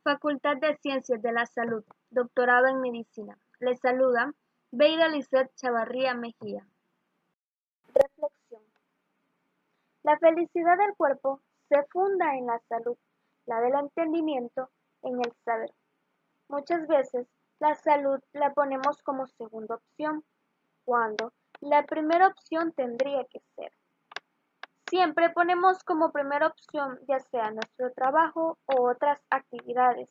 Facultad de Ciencias de la Salud, doctorado en Medicina. Les saluda Beida Lisset Chavarría Mejía. Reflexión. La felicidad del cuerpo se funda en la salud, la del entendimiento en el saber. Muchas veces la salud la ponemos como segunda opción, cuando la primera opción tendría que ser. Siempre ponemos como primera opción ya sea nuestro trabajo o otras actividades,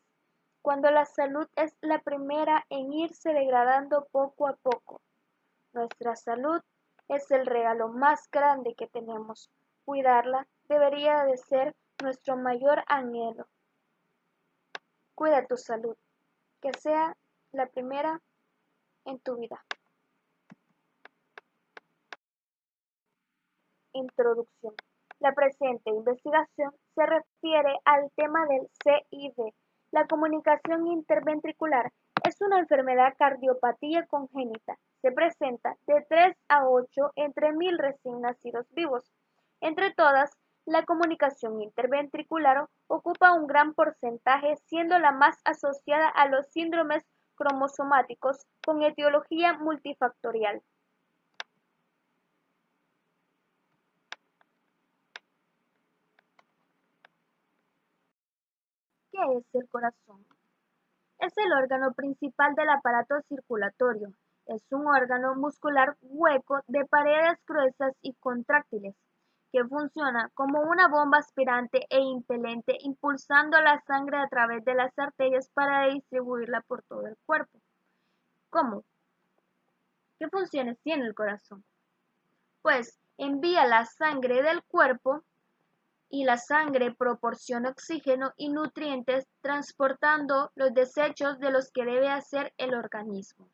cuando la salud es la primera en irse degradando poco a poco. Nuestra salud es el regalo más grande que tenemos. Cuidarla debería de ser nuestro mayor anhelo. Cuida tu salud, que sea la primera en tu vida. Introducción. La presente investigación se refiere al tema del CIV. La comunicación interventricular es una enfermedad cardiopatía congénita. Se presenta de 3 a 8 entre 1000 recién nacidos vivos. Entre todas, la comunicación interventricular ocupa un gran porcentaje, siendo la más asociada a los síndromes cromosomáticos con etiología multifactorial. ¿Qué es el corazón? Es el órgano principal del aparato circulatorio. Es un órgano muscular hueco de paredes gruesas y contráctiles, que funciona como una bomba aspirante e impelente, impulsando la sangre a través de las arterias para distribuirla por todo el cuerpo. ¿Cómo? ¿Qué funciones tiene el corazón? Pues envía la sangre del cuerpo y la sangre proporciona oxígeno y nutrientes transportando los desechos de los que debe hacer el organismo.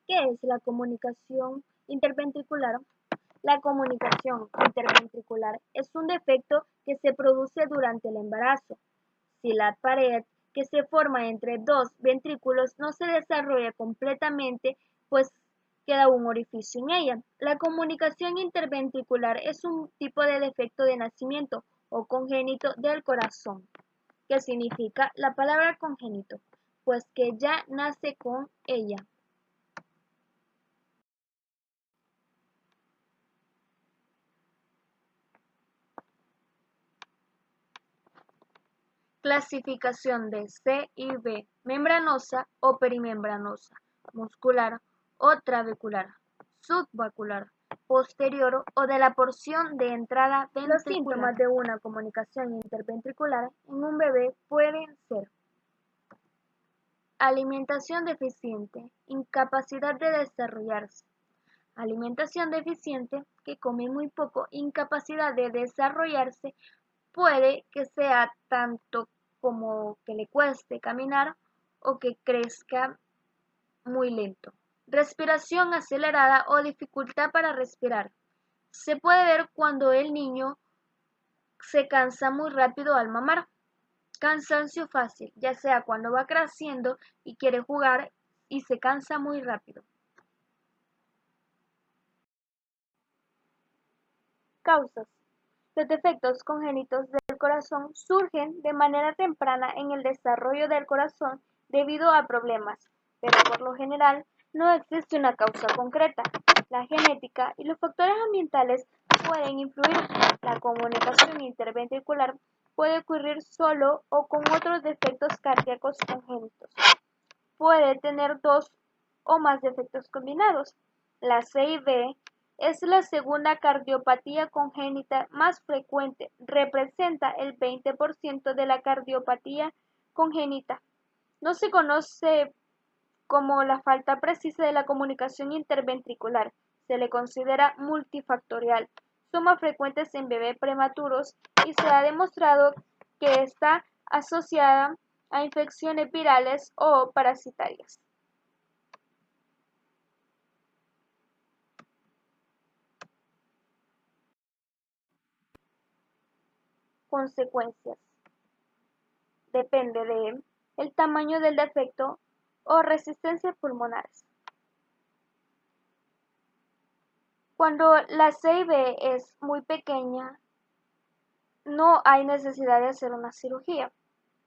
¿Qué es la comunicación interventricular? La comunicación interventricular es un defecto que se produce durante el embarazo. Si la pared que se forma entre dos ventrículos no se desarrolla completamente, pues queda un orificio en ella. La comunicación interventricular es un tipo de defecto de nacimiento o congénito del corazón. ¿Qué significa la palabra congénito? Pues que ya nace con ella. Clasificación de C y B: membranosa o perimembranosa, muscular o trabecular, subvacular, posterior o de la porción de entrada ventricular. Los síntomas de una comunicación interventricular en un bebé pueden ser: alimentación deficiente, incapacidad de desarrollarse. Alimentación deficiente, que come muy poco, incapacidad de desarrollarse. Puede que sea tanto como que le cueste caminar o que crezca muy lento. Respiración acelerada o dificultad para respirar. Se puede ver cuando el niño se cansa muy rápido al mamar. Cansancio fácil, ya sea cuando va creciendo y quiere jugar y se cansa muy rápido. Causas. Los defectos congénitos del corazón surgen de manera temprana en el desarrollo del corazón debido a problemas, pero por lo general no existe una causa concreta. La genética y los factores ambientales pueden influir. La comunicación interventricular puede ocurrir solo o con otros defectos cardíacos congénitos. Puede tener dos o más defectos combinados. La CIV es la segunda cardiopatía congénita más frecuente, representa el 20% de la cardiopatía congénita. No se conoce como la falta precisa de la comunicación interventricular, se le considera multifactorial. Son más frecuentes en bebés prematuros y se ha demostrado que está asociada a infecciones virales o parasitarias. Consecuencias. Depende de el tamaño del defecto o resistencias pulmonares. Cuando la CIV es muy pequeña, no hay necesidad de hacer una cirugía.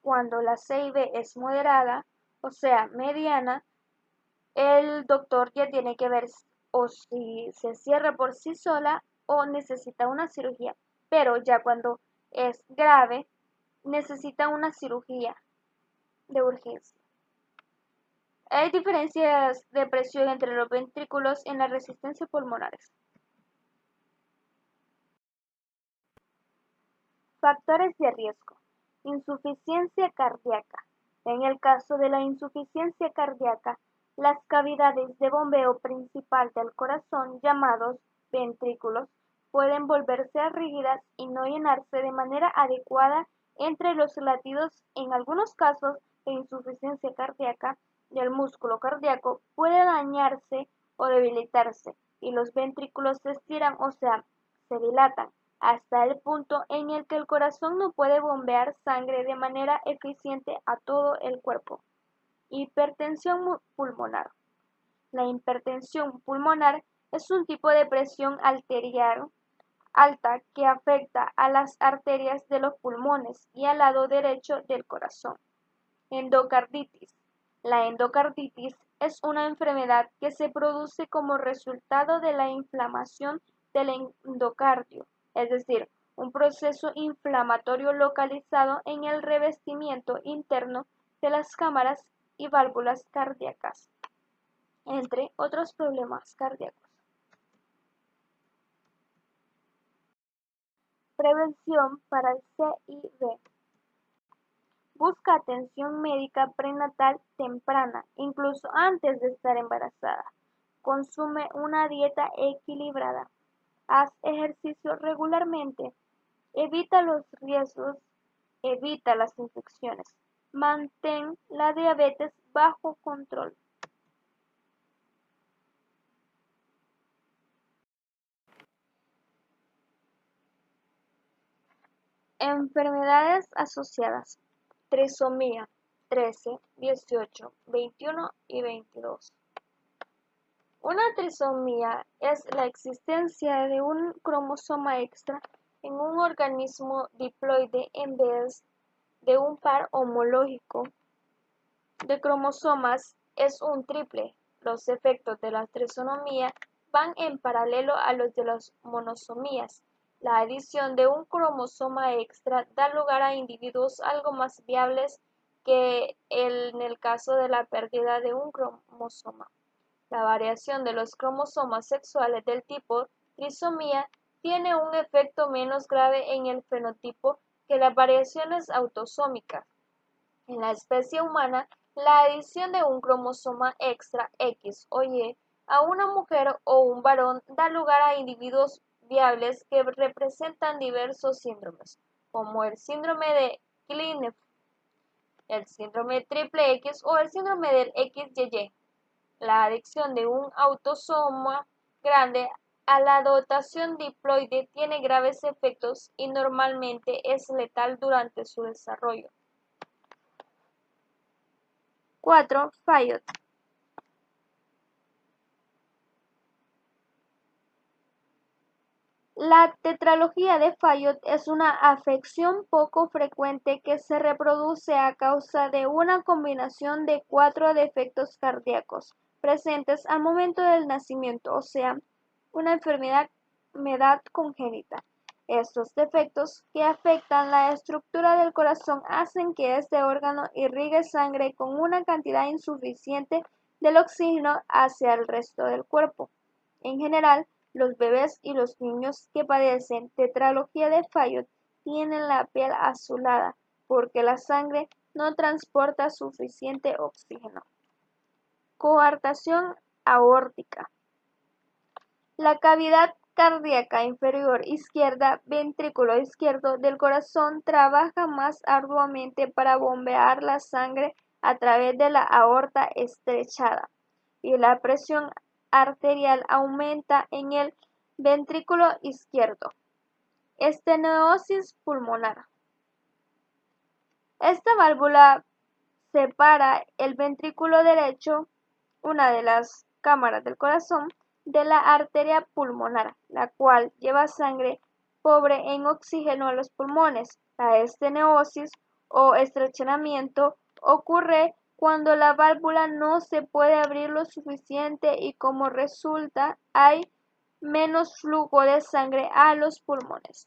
Cuando la CIB es moderada, o sea, mediana, el doctor ya tiene que ver o si se cierra por sí sola o necesita una cirugía. Pero ya cuando es grave, necesita una cirugía de urgencia. Hay diferencias de presión entre los ventrículos en las resistencias pulmonares. Factores de riesgo. Insuficiencia cardíaca. En el caso de la insuficiencia cardíaca, las cavidades de bombeo principal del corazón, llamados ventrículos, pueden volverse rígidas y no llenarse de manera adecuada entre los latidos. En algunos casos, la insuficiencia cardíaca del músculo cardíaco puede dañarse o debilitarse y los ventrículos se estiran, o sea, se dilatan hasta el punto en el que el corazón no puede bombear sangre de manera eficiente a todo el cuerpo. Hipertensión pulmonar. La hipertensión pulmonar es un tipo de presión arterial alta que afecta a las arterias de los pulmones y al lado derecho del corazón. Endocarditis. La endocarditis es una enfermedad que se produce como resultado de la inflamación del endocardio, es decir, un proceso inflamatorio localizado en el revestimiento interno de las cámaras y válvulas cardíacas, entre otros problemas cardíacos. Prevención para el CIB. Busca atención médica prenatal temprana, incluso antes de estar embarazada. Consume una dieta equilibrada. Haz ejercicio regularmente. Evita los riesgos. Evita las infecciones. Mantén la diabetes bajo control. Enfermedades asociadas. Trisomía 13, 18, 21 y 22. Una trisomía es la existencia de un cromosoma extra en un organismo diploide en vez de un par homológico de cromosomas. Es un triple. Los efectos de la trisomía van en paralelo a los de las monosomías. La adición de un cromosoma extra da lugar a individuos algo más viables que en el caso de la pérdida de un cromosoma. La variación de los cromosomas sexuales del tipo trisomía tiene un efecto menos grave en el fenotipo que las variaciones autosómicas. En la especie humana, la adición de un cromosoma extra X o Y a una mujer o un varón da lugar a individuos viables que representan diversos síndromes, como el síndrome de Klinefelter, el síndrome triple X o el síndrome del XYY. La adición de un autosoma grande a la dotación diploide tiene graves efectos y normalmente es letal durante su desarrollo. 4. Fayot. La tetralogía de Fayot es una afección poco frecuente que se reproduce a causa de una combinación de 4 defectos cardíacos presentes al momento del nacimiento, o sea, una enfermedad congénita. Estos defectos que afectan la estructura del corazón hacen que este órgano irrigue sangre con una cantidad insuficiente del oxígeno hacia el resto del cuerpo. En general, los bebés y los niños que padecen tetralogía de Fayot tienen la piel azulada porque la sangre no transporta suficiente oxígeno. Coartación aórtica. La cavidad cardíaca inferior izquierda, ventrículo izquierdo del corazón, trabaja más arduamente para bombear la sangre a través de la aorta estrechada y la presión arterial aumenta en el ventrículo izquierdo. Estenosis pulmonar. Esta válvula separa el ventrículo derecho, una de las cámaras del corazón, de la arteria pulmonar, la cual lleva sangre pobre en oxígeno a los pulmones. La estenosis o estrechamiento ocurre cuando la válvula no se puede abrir lo suficiente y como resulta hay menos flujo de sangre a los pulmones.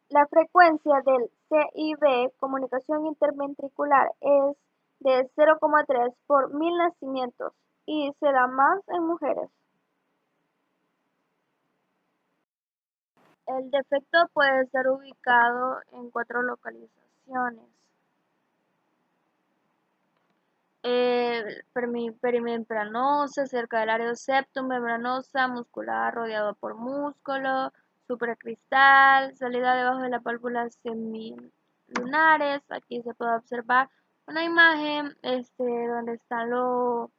La frecuencia del CIV, comunicación interventricular, es de 0,3 por 1000 nacimientos y se da más en mujeres. El defecto puede estar ubicado en 4 localizaciones. Perimembranosa, cerca del área septum, membranosa, muscular, rodeado por músculo, supracristal, salida debajo de las válvulas semilunares. Aquí se puede observar una imagen donde está lo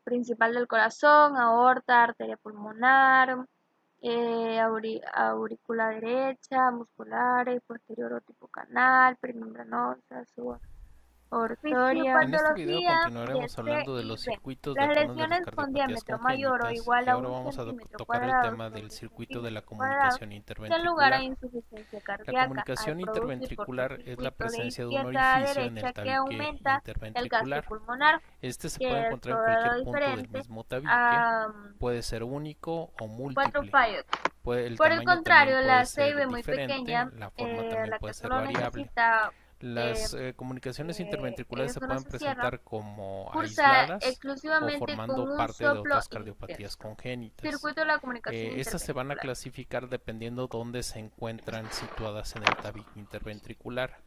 principal del corazón, aorta, arteria pulmonar, aurícula derecha, musculares, posterior o tipo canal, perimembranosa, En este video fisiopatología de continuaremos hablando de los CIV. circuitos de Las algunas de las lesiones con cardiopatías diámetro mayor o congénitas igual y a ahora 1 vamos a centímetro tocar el cuadrado tema del sobre circuito de la centímetro cuadrado comunicación dan lugar a interventricular. insuficiencia La cardíaca al comunicación producir interventricular es la cortocircuito de presencia de un izquierda a orificio en el derecha que tabique aumenta el gasto interventricular. pulmonar, Este se puede que es encontrar en todo cualquier lo punto del diferente mismo tabique, a puede ser único o 4 múltiple. fallos. El Por el tamaño también contrario, puede la ser CIV muy diferente, pequeña, la forma también la que puede ser solo variable. necesita Las comunicaciones interventriculares ellos se solo pueden se cierran, presentar como cursa aisladas o exclusivamente con formando un parte de soplo otras cardiopatías intenso. congénitas. Circuito de la comunicación Estas se van a interventricular. clasificar dependiendo dónde se encuentran situadas en el tabique interventricular,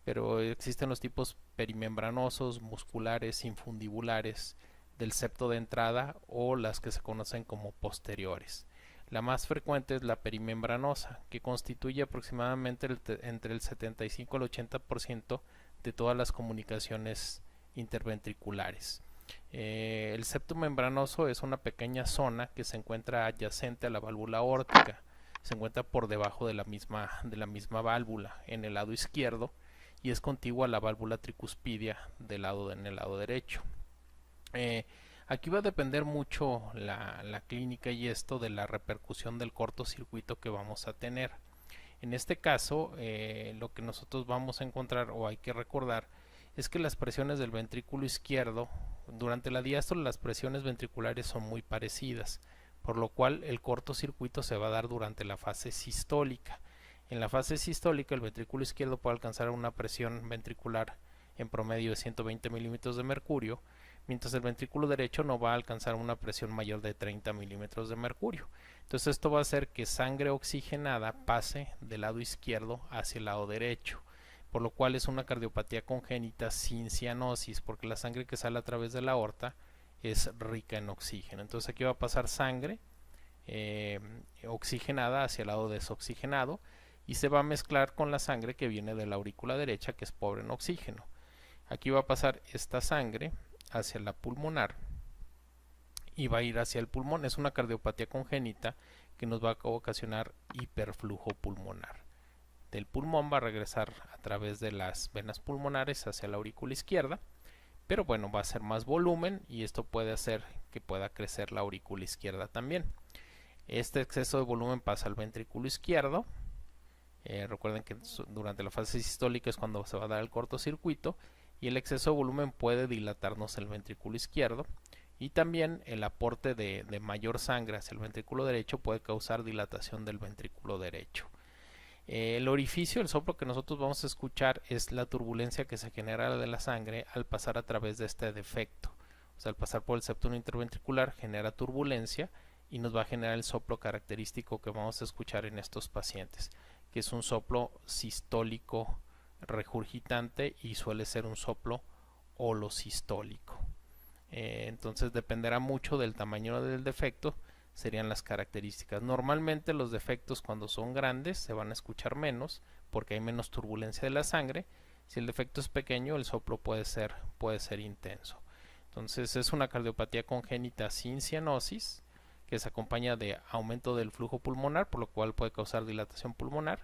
pero existen los tipos perimembranosos, musculares, infundibulares del septo de entrada o las que se conocen como posteriores. La más frecuente es la perimembranosa, que constituye aproximadamente entre el 75 al 80% de todas las comunicaciones interventriculares. El septo membranoso es una pequeña zona que se encuentra adyacente a la válvula aórtica, se encuentra por debajo de la misma válvula en el lado izquierdo y es contigua a la válvula tricuspidia en el lado derecho. Aquí va a depender mucho la clínica y esto de la repercusión del cortocircuito que vamos a tener. En este caso, lo que nosotros vamos a encontrar o hay que recordar es que las presiones del ventrículo izquierdo, durante la diástole las presiones ventriculares son muy parecidas, por lo cual el cortocircuito se va a dar durante la fase sistólica. En la fase sistólica el ventrículo izquierdo puede alcanzar una presión ventricular en promedio de 120 milímetros de mercurio, mientras el ventrículo derecho no va a alcanzar una presión mayor de 30 milímetros de mercurio. Entonces esto va a hacer que sangre oxigenada pase del lado izquierdo hacia el lado derecho, por lo cual es una cardiopatía congénita sin cianosis, porque la sangre que sale a través de la aorta es rica en oxígeno. Entonces aquí va a pasar sangre oxigenada hacia el lado desoxigenado y se va a mezclar con la sangre que viene de la aurícula derecha, que es pobre en oxígeno. Aquí va a pasar esta sangre hacia la pulmonar y va a ir hacia el pulmón. Es una cardiopatía congénita que nos va a ocasionar hiperflujo pulmonar. Del pulmón va a regresar a través de las venas pulmonares hacia la aurícula izquierda, pero bueno, va a ser más volumen y esto puede hacer que pueda crecer la aurícula izquierda también. Este exceso de volumen pasa al ventrículo izquierdo. Recuerden que durante la fase sistólica es cuando se va a dar el cortocircuito y el exceso de volumen puede dilatarnos el ventrículo izquierdo y también el aporte de mayor sangre hacia el ventrículo derecho puede causar dilatación del ventrículo derecho. El orificio, el soplo que nosotros vamos a escuchar es la turbulencia que se genera de la sangre al pasar a través de este defecto. O sea, al pasar por el septum interventricular genera turbulencia y nos va a generar el soplo característico que vamos a escuchar en estos pacientes, que es un soplo sistólico regurgitante y suele ser un soplo holosistólico. Entonces dependerá mucho del tamaño del defecto, serían las características. Normalmente los defectos cuando son grandes se van a escuchar menos porque hay menos turbulencia de la sangre. Si el defecto es pequeño, el soplo puede ser intenso. Entonces es una cardiopatía congénita sin cianosis que se acompaña de aumento del flujo pulmonar, por lo cual puede causar dilatación pulmonar.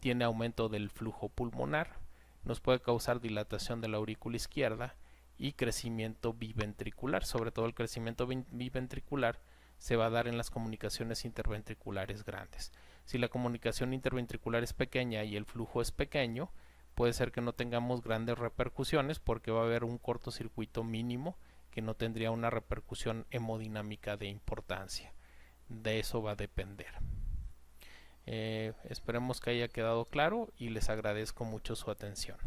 Tiene aumento del flujo pulmonar, nos puede causar dilatación de la aurícula izquierda y crecimiento biventricular. Sobre todo el crecimiento biventricular se va a dar en las comunicaciones interventriculares grandes. Si la comunicación interventricular es pequeña y el flujo es pequeño, puede ser que no tengamos grandes repercusiones porque va a haber un cortocircuito mínimo que no tendría una repercusión hemodinámica de importancia. De eso va a depender. Esperemos que haya quedado claro y les agradezco mucho su atención.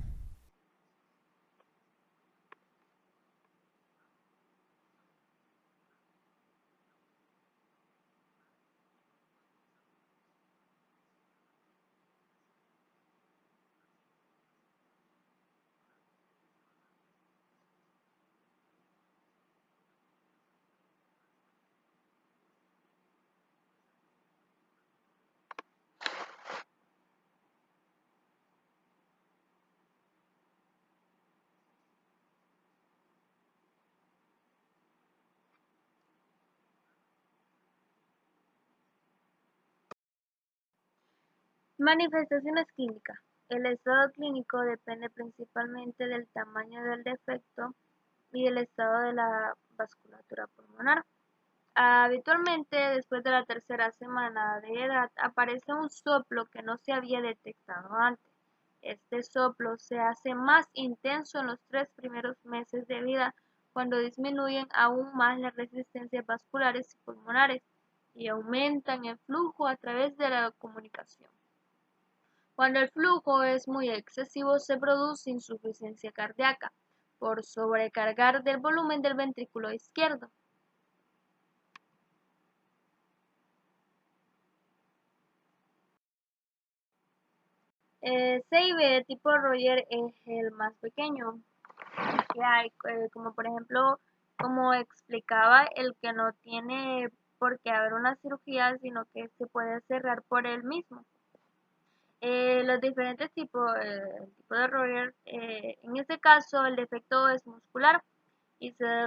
Manifestaciones clínicas. El estado clínico depende principalmente del tamaño del defecto y del estado de la vasculatura pulmonar. Habitualmente, después de la tercera semana de edad, aparece un soplo que no se había detectado antes. Este soplo se hace más intenso en los 3 primeros meses de vida, cuando disminuyen aún más las resistencias vasculares y pulmonares y aumentan el flujo a través de la comunicación. Cuando el flujo es muy excesivo, se produce insuficiencia cardíaca por sobrecargar del volumen del ventrículo izquierdo. CIB tipo Roger es el más pequeño que hay, como por ejemplo, como explicaba, el que no tiene por qué haber una cirugía, sino que se puede cerrar por él mismo. Los diferentes tipos, el tipo de Roger, en este caso el defecto es muscular y se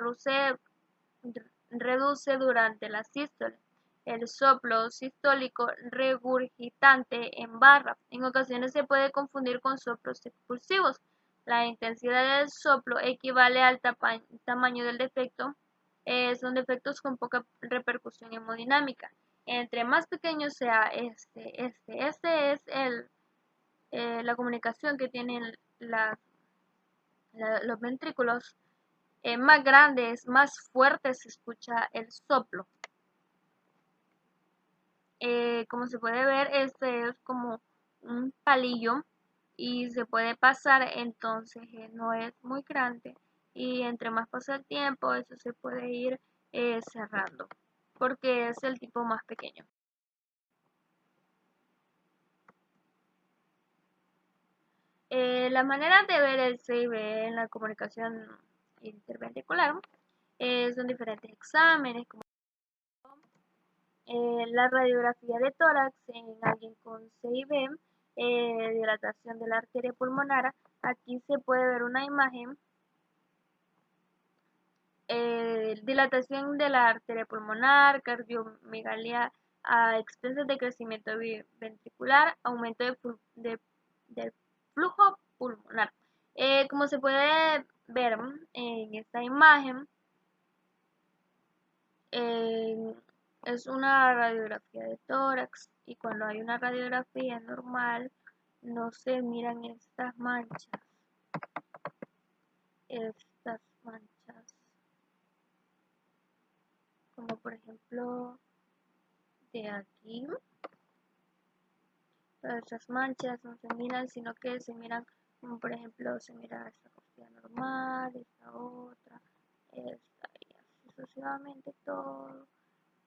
reduce durante la sístole. El soplo sistólico regurgitante en barra. En ocasiones se puede confundir con soplos expulsivos. La intensidad del soplo equivale al tamaño del defecto. Son defectos con poca repercusión hemodinámica. Entre más pequeño sea este es la comunicación que tienen los ventrículos. Más grandes, más fuerte se escucha el soplo. Como se puede ver, este es como un palillo y se puede pasar, entonces no es muy grande y entre más pasa el tiempo, eso se puede ir cerrando porque es el tipo más pequeño. La manera de ver el CIB en la comunicación interventricular son diferentes exámenes, como la radiografía de tórax en alguien con CIB, dilatación de la arteria pulmonar. Aquí se puede ver una imagen, dilatación de la arteria pulmonar, cardiomegalia a expensas de crecimiento ventricular, aumento del flujo pulmonar. Como se puede ver en esta imagen, es una radiografía de tórax y cuando hay una radiografía normal no se miran estas manchas como por ejemplo de aquí. Todas estas manchas no se miran, sino que se miran como por ejemplo se mira esta costilla normal, esta otra, esta y así sucesivamente todo.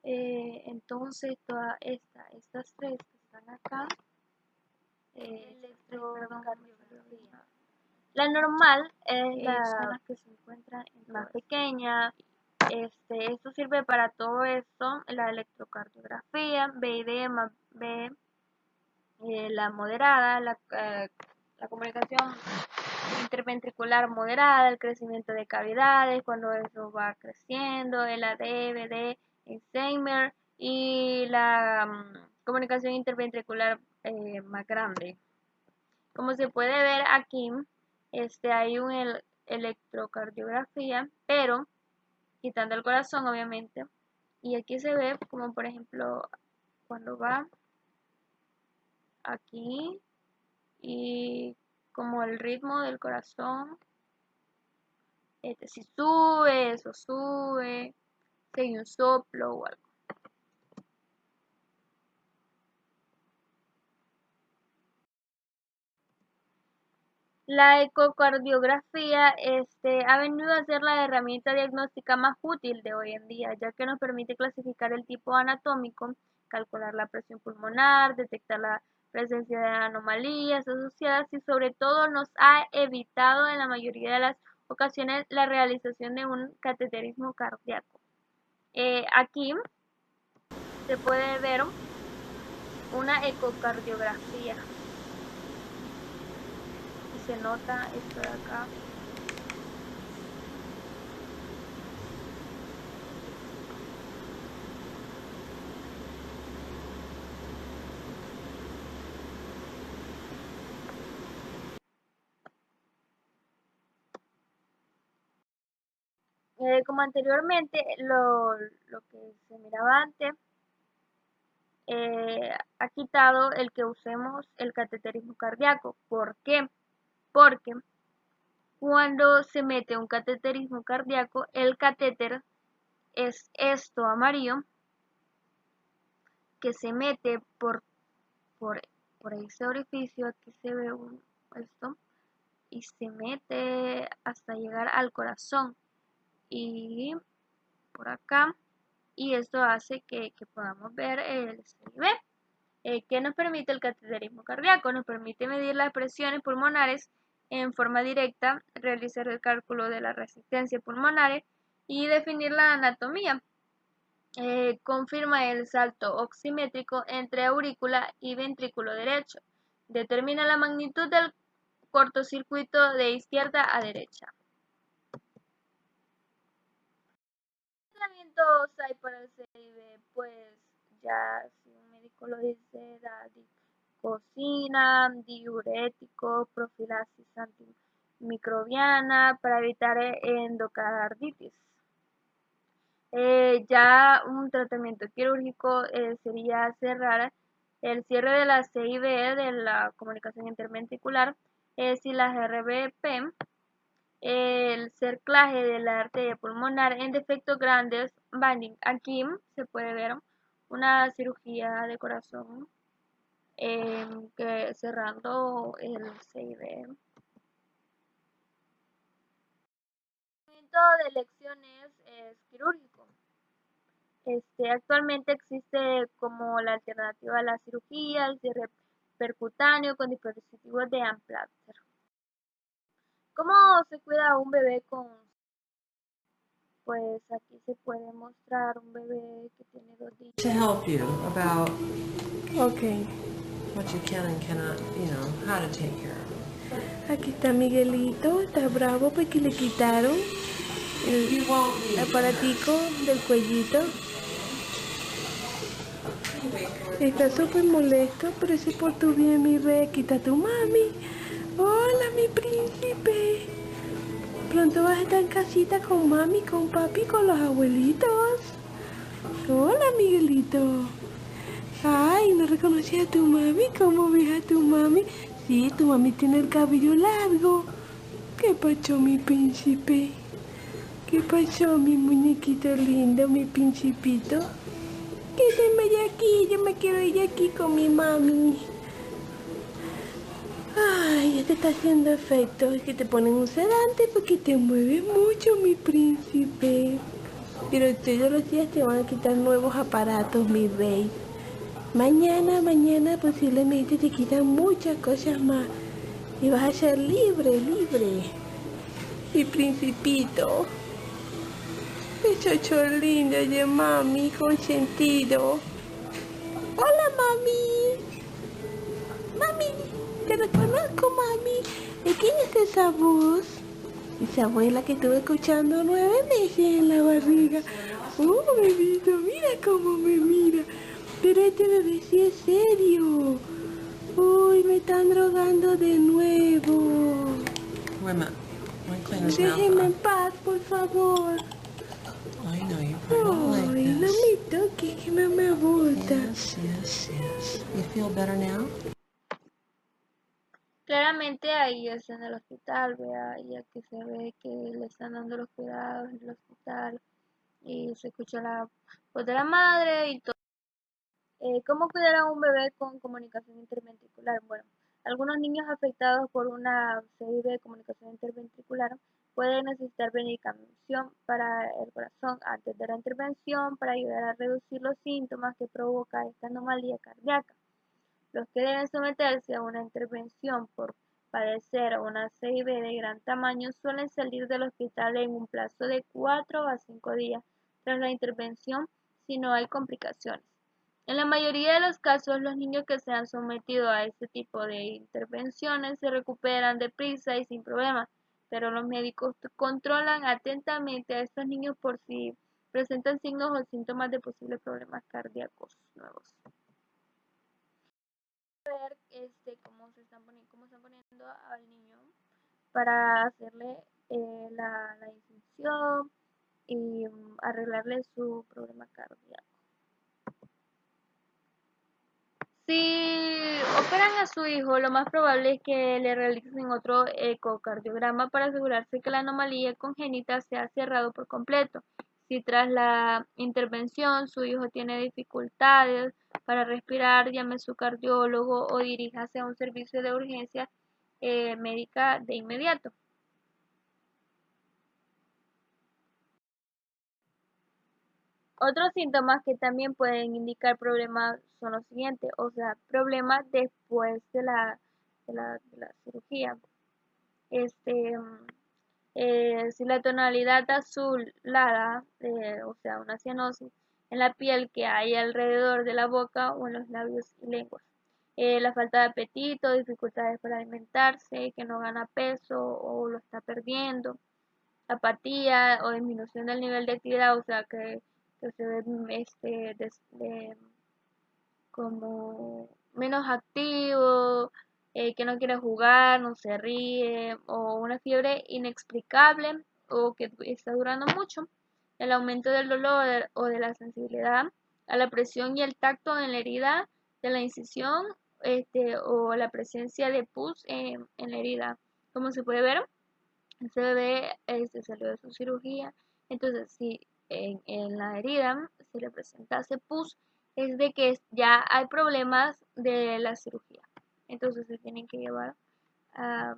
Entonces todas estas tres que están acá, electrocardiografía. La normal es la que se encuentra más pequeña. Esto sirve para todo esto, la electrocardiografía, BID más B, la moderada, la comunicación interventricular moderada, el crecimiento de cavidades, cuando eso va creciendo, el ADBD, Alzheimer y la comunicación interventricular más grande. Como se puede ver aquí, hay una electrocardiografía, pero quitando el corazón, obviamente, Y aquí se ve como por ejemplo cuando va aquí y como el ritmo del corazón, si sube, eso sube, si hay un soplo o algo. La ecocardiografía ha venido a ser la herramienta diagnóstica más útil de hoy en día, ya que nos permite clasificar el tipo anatómico, calcular la presión pulmonar, detectar la presencia de anomalías asociadas y sobre todo nos ha evitado en la mayoría de las ocasiones la realización de un cateterismo cardíaco. Aquí se puede ver una ecocardiografía. Se nota esto de acá. Como anteriormente, lo que se miraba antes, ha quitado el que usemos el cateterismo cardíaco. ¿Por qué? Porque cuando se mete un cateterismo cardíaco, el catéter es esto amarillo que se mete por ese orificio, aquí se ve esto, y se mete hasta llegar al corazón y por acá, y esto hace que podamos ver el CIB. ¿Qué nos permite el cateterismo cardíaco? Nos permite medir las presiones pulmonares en forma directa, realizar el cálculo de la resistencia pulmonar y definir la anatomía. Confirma el salto oximétrico entre aurícula y ventrículo derecho. Determina la magnitud del cortocircuito de izquierda a derecha. ¿Qué tratamientos hay para el CIB? Pues ya si un médico lo dice, da diclofenac, diurético, profilaxis antimicrobiana para evitar endocarditis. Ya un tratamiento quirúrgico sería cerrar el cierre de la CIB de la comunicación interventricular, si las RBP, el cerclaje de la arteria pulmonar en defectos grandes, banding. Aquí se puede ver una cirugía de corazón cerrando el CIB. El tratamiento de lesiones es quirúrgico. Actualmente existe como la alternativa a la cirugía, el cierre percutáneo con dispositivos de Amplatzer. ¿Cómo se cuida un bebé con? Pues aquí se puede mostrar un bebé que tiene 2 días. To help you about Ok, what you can and cannot, how to take care of it. aquí está Miguelito, está bravo porque le quitaron el aparatico del cuellito. Está súper molesto, pero ese por tu bien, mi rey. Aquí está tu mami. Hola, mi príncipe. Pronto vas a estar en casita con mami, con papi, con los abuelitos. Hola, Miguelito. Ay, ¿no reconocí a tu mami? ¿Cómo ves a tu mami? Sí, tu mami tiene el cabello largo. ¿Qué pasó, mi príncipe? ¿Qué pasó, mi muñequito lindo, mi principito? Quédame aquí, yo me quiero ir aquí con mi mami. Ay, este está haciendo efecto. Es que te ponen un sedante porque te mueves mucho, mi príncipe. Pero todos los días te van a quitar nuevos aparatos, mi rey. Mañana posiblemente te quitan muchas cosas más. Y vas a ser libre. Mi principito. Chocho lindo de mami, consentido. Hola, mami. Mami, te reconozco, mami. ¿De quién es esa voz? Esa voz es la que estuve escuchando 9 meses en la barriga. Oh, bebito, mira cómo me mira. Pero este bebé sí es serio. Uy, me están drogando de nuevo. Wait a minute. Let me clean his mouth Déjenme en up. paz, por favor. I know you probably don't like Ay, that. No me toques, que mamá bota. Yes. You feel better now? Claramente ahí es en el hospital, vea, ya que se ve que le están dando los cuidados en el hospital y se escucha la voz de la madre y todo. ¿Cómo cuidar a un bebé con comunicación interventricular? Bueno, algunos niños afectados por una CIB de comunicación interventricular pueden necesitar medicación para el corazón antes de la intervención para ayudar a reducir los síntomas que provoca esta anomalía cardíaca. Los que deben someterse a una intervención por padecer una CIB de gran tamaño suelen salir del hospital en un plazo de 4 a 5 días tras la intervención si no hay complicaciones. En la mayoría de los casos, los niños que se han sometido a este tipo de intervenciones se recuperan deprisa y sin problemas, pero los médicos controlan atentamente a estos niños por si presentan signos o síntomas de posibles problemas cardíacos nuevos. Ver cómo están poniendo al niño para hacerle la incisión y arreglarle su problema cardíaco. Si operan a su hijo, lo más probable es que le realicen otro ecocardiograma para asegurarse que la anomalía congénita se ha cerrado por completo. Si tras la intervención su hijo tiene dificultades para respirar, llame a su cardiólogo o diríjase a un servicio de urgencia médica de inmediato. Otros síntomas que también pueden indicar problemas son los siguientes, o sea, problemas después de la cirugía. Si la tonalidad azulada, o sea, una cianosis, en la piel que hay alrededor de la boca o en los labios y lenguas. La falta de apetito, dificultades para alimentarse, que no gana peso o lo está perdiendo, apatía o disminución del nivel de actividad, o sea, que se ve como menos activo, que no quiere jugar, no se ríe, o una fiebre inexplicable o que está durando mucho, el aumento del dolor o de la sensibilidad a la presión y el tacto en la herida de la incisión, o la presencia de pus en la herida. Como se puede ver, este bebé salió de su cirugía, entonces si en la herida se le presentase pus, es de que ya hay problemas de la cirugía. Entonces se tienen que llevar a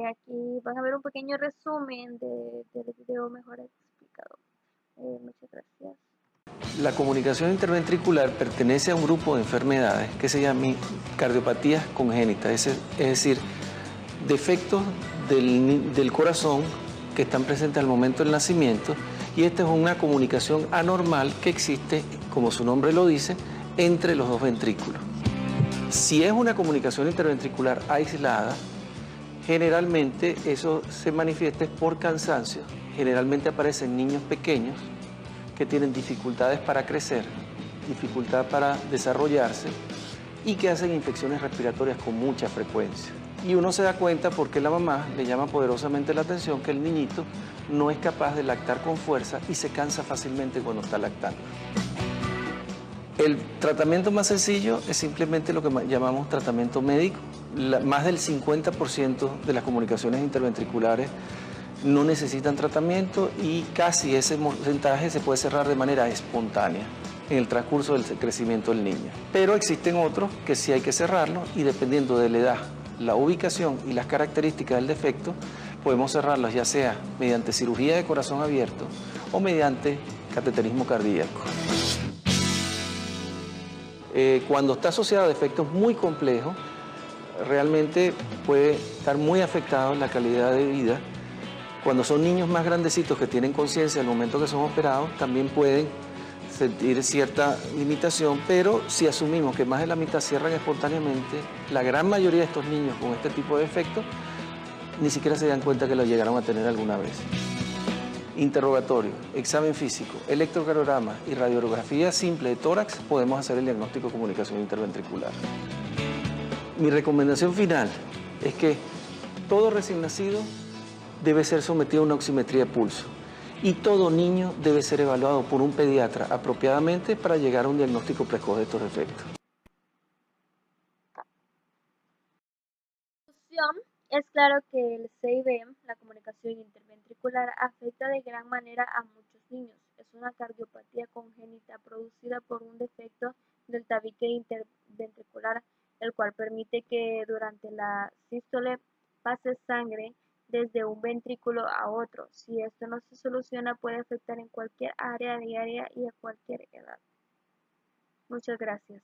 aquí van a ver un pequeño resumen del video mejor explicado. Muchas gracias. La comunicación interventricular pertenece a un grupo de enfermedades que se llaman cardiopatías congénitas, es decir, defectos del corazón que están presentes al momento del nacimiento, y esta es una comunicación anormal que existe, como su nombre lo dice, entre los dos ventrículos. Si es una comunicación interventricular aislada, generalmente eso se manifiesta por cansancio. Generalmente aparecen niños pequeños que tienen dificultades para crecer, dificultad para desarrollarse y que hacen infecciones respiratorias con mucha frecuencia. Y uno se da cuenta porque la mamá le llama poderosamente la atención que el niñito no es capaz de lactar con fuerza y se cansa fácilmente cuando está lactando. El tratamiento más sencillo es simplemente lo que llamamos tratamiento médico. Más del 50% de las comunicaciones interventriculares no necesitan tratamiento y casi ese porcentaje se puede cerrar de manera espontánea en el transcurso del crecimiento del niño. Pero existen otros que sí hay que cerrarlos y dependiendo de la edad, la ubicación y las características del defecto, podemos cerrarlos ya sea mediante cirugía de corazón abierto o mediante cateterismo cardíaco. Cuando está asociado a defectos muy complejos, realmente puede estar muy afectado la calidad de vida. Cuando son niños más grandecitos que tienen conciencia al momento que son operados, también pueden sentir cierta limitación, pero si asumimos que más de la mitad cierran espontáneamente, la gran mayoría de estos niños con este tipo de defectos ni siquiera se dan cuenta que lo llegaron a tener alguna vez. Interrogatorio, examen físico, electrocardiograma y radiografía simple de tórax, podemos hacer el diagnóstico de comunicación interventricular. Mi recomendación final es que todo recién nacido debe ser sometido a una oximetría de pulso. y todo niño debe ser evaluado por un pediatra apropiadamente para llegar a un diagnóstico precoz de estos defectos. Es claro que el CIV, la comunicación interventricular, afecta de gran manera a muchos niños. Es una cardiopatía congénita producida por un defecto del tabique interventricular, el cual permite que durante la sístole pase sangre desde un ventrículo a otro. Si esto no se soluciona, puede afectar en cualquier área diaria y a cualquier edad. Muchas gracias.